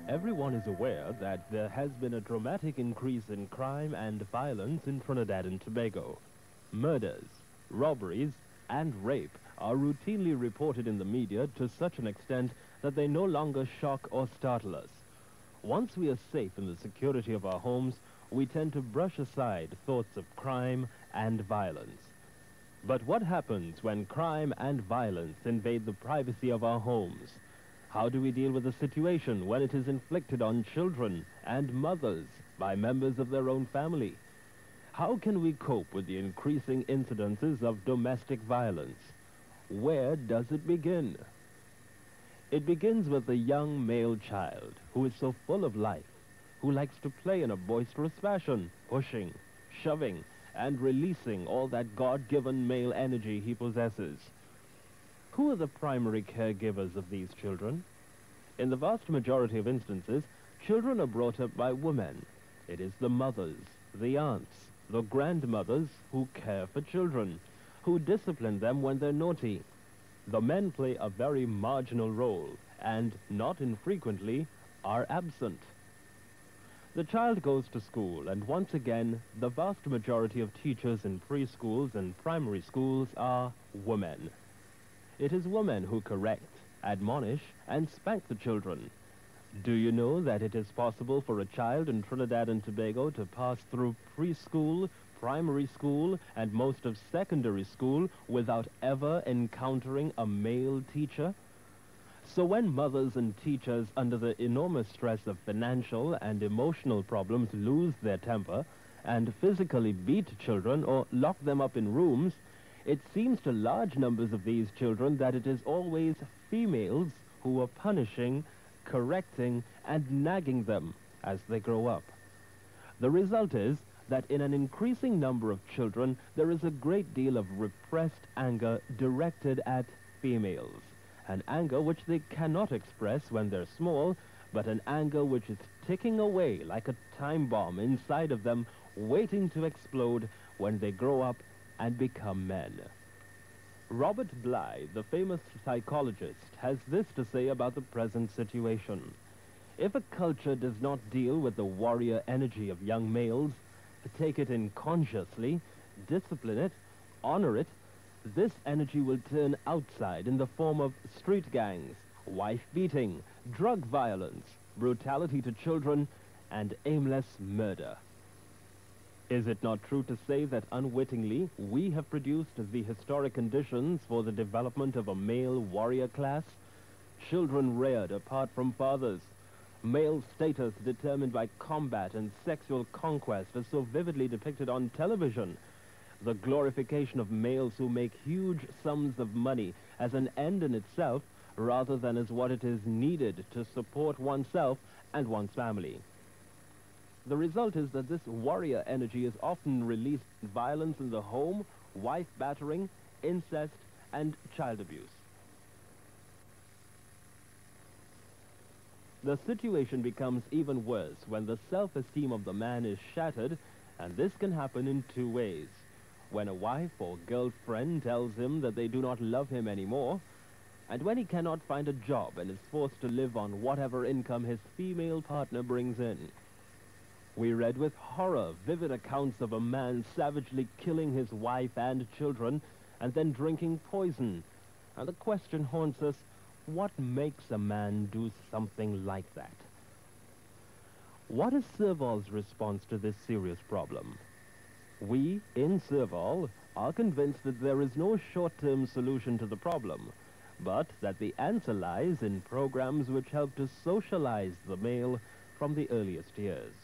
Everyone is aware that there has been a dramatic increase in crime and violence in Trinidad and Tobago. Murders, robberies, and rape are routinely reported in the media to such an extent that they no longer shock or startle us. Once we are safe in the security of our homes, we tend to brush aside thoughts of crime and violence. But what happens when crime and violence invade the privacy of our homes? How do we deal with a situation when it is inflicted on children and mothers by members of their own family? How can we cope with the increasing incidences of domestic violence? Where does it begin? It begins with the young male child who is so full of life, who likes to play in a boisterous fashion, pushing, shoving, and releasing all that God-given male energy he possesses. Who are the primary caregivers of these children? In the vast majority of instances, children are brought up by women. It is the mothers, the aunts, the grandmothers who care for children, who discipline them when they're naughty. The men play a very marginal role and, not infrequently, are absent. The child goes to school, and once again, the vast majority of teachers in preschools and primary schools are women. It is women who correct, admonish, and spank the children. Do you know that it is possible for a child in Trinidad and Tobago to pass through preschool, primary school, and most of secondary school without ever encountering a male teacher? So when mothers and teachers, under the enormous stress of financial and emotional problems, lose their temper and physically beat children or lock them up in rooms, it seems to large numbers of these children that it is always females who are punishing, correcting, and nagging them as they grow up. The result is that in an increasing number of children, there is a great deal of repressed anger directed at females. An anger which they cannot express when they're small, but an anger which is ticking away like a time bomb inside of them, waiting to explode when they grow up and become men. Robert Bly, the famous psychologist, has this to say about the present situation. If a culture does not deal with the warrior energy of young males, take it in consciously, discipline it, honor it, this energy will turn outside in the form of street gangs, wife beating, drug violence, brutality to children, and aimless murder. Is it not true to say that unwittingly we have produced the historic conditions for the development of a male warrior class? Children reared apart from fathers, male status determined by combat and sexual conquest as so vividly depicted on television, the glorification of males who make huge sums of money as an end in itself rather than as what it is needed to support oneself and one's family. The result is that this warrior energy is often released in violence in the home, wife battering, incest, and child abuse. The situation becomes even worse when the self-esteem of the man is shattered, and this can happen in two ways. When a wife or girlfriend tells him that they do not love him anymore, and when he cannot find a job and is forced to live on whatever income his female partner brings in. We read with horror vivid accounts of a man savagely killing his wife and children and then drinking poison. And the question haunts us, what makes a man do something like that? What is Servol's response to this serious problem? We, in Servol, are convinced that there is no short-term solution to the problem, but that the answer lies in programs which help to socialize the male from the earliest years.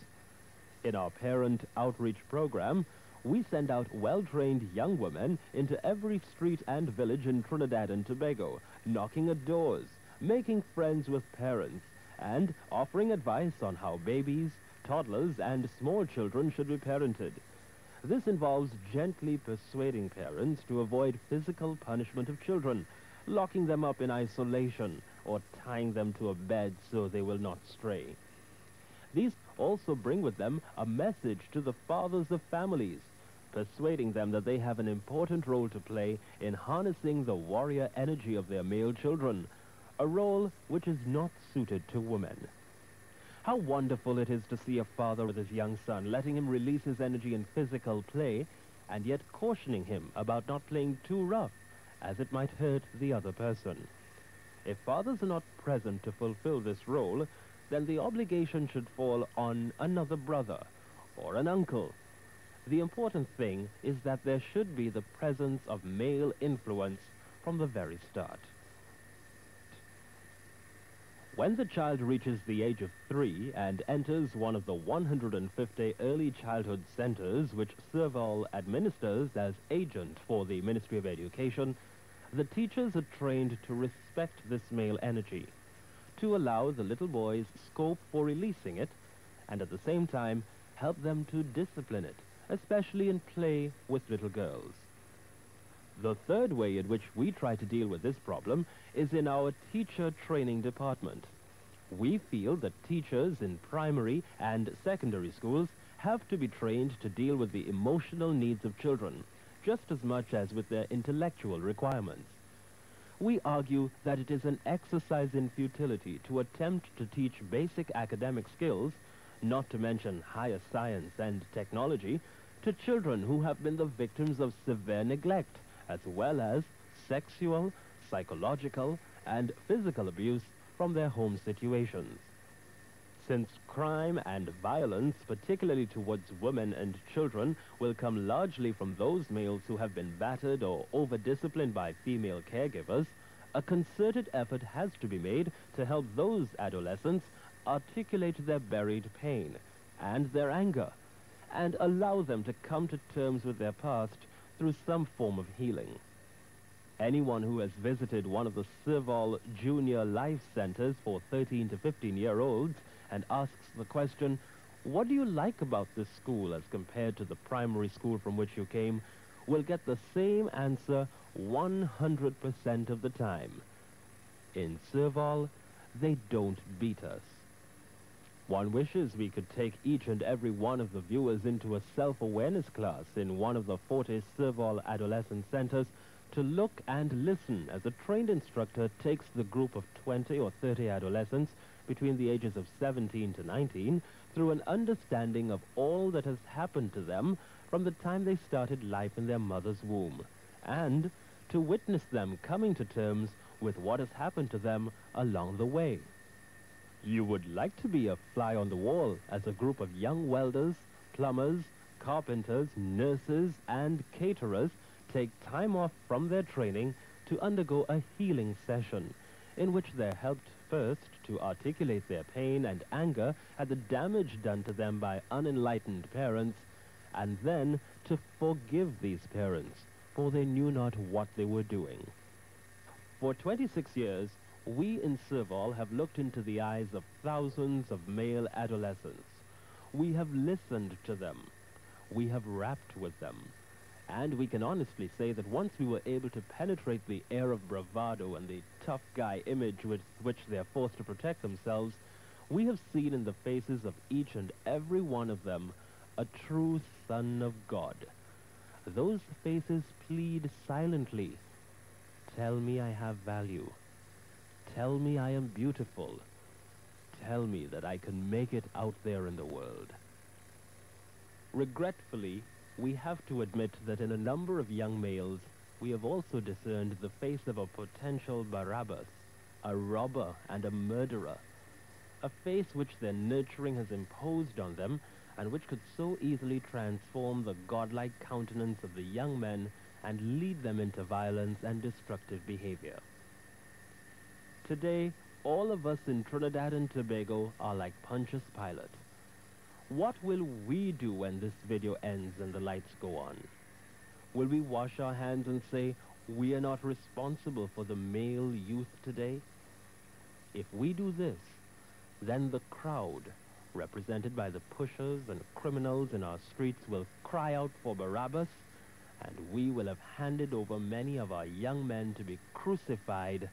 In our parent outreach program, we send out well-trained young women into every street and village in Trinidad and Tobago, knocking at doors, making friends with parents, and offering advice on how babies, toddlers, and small children should be parented. This involves gently persuading parents to avoid physical punishment of children, locking them up in isolation, or tying them to a bed so they will not stray. These also bring with them a message to the fathers of families, persuading them that they have an important role to play in harnessing the warrior energy of their male children, a role which is not suited to women. How wonderful it is to see a father with his young son, letting him release his energy in physical play, and yet cautioning him about not playing too rough, as it might hurt the other person. If fathers are not present to fulfill this role, then the obligation should fall on another brother or an uncle. The important thing is that there should be the presence of male influence from the very start. When the child reaches the age of 3 and enters one of the 150 early childhood centers which Servol administers as agent for the Ministry of Education, the teachers are trained to respect this male energy, to allow the little boys scope for releasing it, and at the same time help them to discipline it, especially in play with little girls. The third way in which we try to deal with this problem is in our teacher training department. We feel that teachers in primary and secondary schools have to be trained to deal with the emotional needs of children, just as much as with their intellectual requirements. We argue that it is an exercise in futility to attempt to teach basic academic skills, not to mention higher science and technology, to children who have been the victims of severe neglect, as well as sexual, psychological, and physical abuse from their home situations. Since crime and violence, particularly towards women and children, will come largely from those males who have been battered or over-disciplined by female caregivers, a concerted effort has to be made to help those adolescents articulate their buried pain and their anger, and allow them to come to terms with their past through some form of healing. Anyone who has visited one of the Servol Junior Life Centers for 13 to 15-year-olds and asks the question, "What do you like about this school as compared to the primary school from which you came?" will get the same answer 100% of the time. In Servol, they don't beat us. One wishes we could take each and every one of the viewers into a self-awareness class in one of the 40 Servol adolescent centers to look and listen as a trained instructor takes the group of 20 or 30 adolescents between the ages of 17 to 19 through an understanding of all that has happened to them from the time they started life in their mother's womb, and to witness them coming to terms with what has happened to them along the way. You would like to be a fly on the wall as a group of young welders, plumbers, carpenters, nurses, and caterers take time off from their training to undergo a healing session in which they're helped first to articulate their pain and anger at the damage done to them by unenlightened parents, and then to forgive these parents, for they knew not what they were doing. For 26 years, we in Servol have looked into the eyes of thousands of male adolescents. We have listened to them. We have rapped with them. And we can honestly say that once we were able to penetrate the air of bravado and the tough guy image with which they are forced to protect themselves, we have seen in the faces of each and every one of them a true son of God. Those faces plead silently, "Tell me I have value. Tell me I am beautiful. Tell me that I can make it out there in the world." Regretfully, we have to admit that in a number of young males, we have also discerned the face of a potential Barabbas, a robber and a murderer, a face which their nurturing has imposed on them and which could so easily transform the godlike countenance of the young men and lead them into violence and destructive behavior. Today, all of us in Trinidad and Tobago are like Pontius Pilate. What will we do when this video ends and the lights go on? Will we wash our hands and say, we are not responsible for the male youth today? If we do this, then the crowd, represented by the pushers and criminals in our streets, will cry out for Barabbas, and we will have handed over many of our young men to be crucified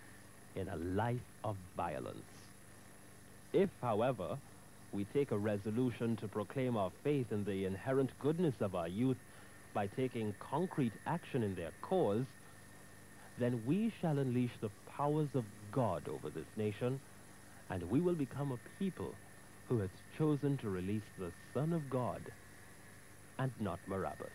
in a life of violence. If, however, we take a resolution to proclaim our faith in the inherent goodness of our youth by taking concrete action in their cause, then we shall unleash the powers of God over this nation, and we will become a people who has chosen to release the Son of God and not Barabbas.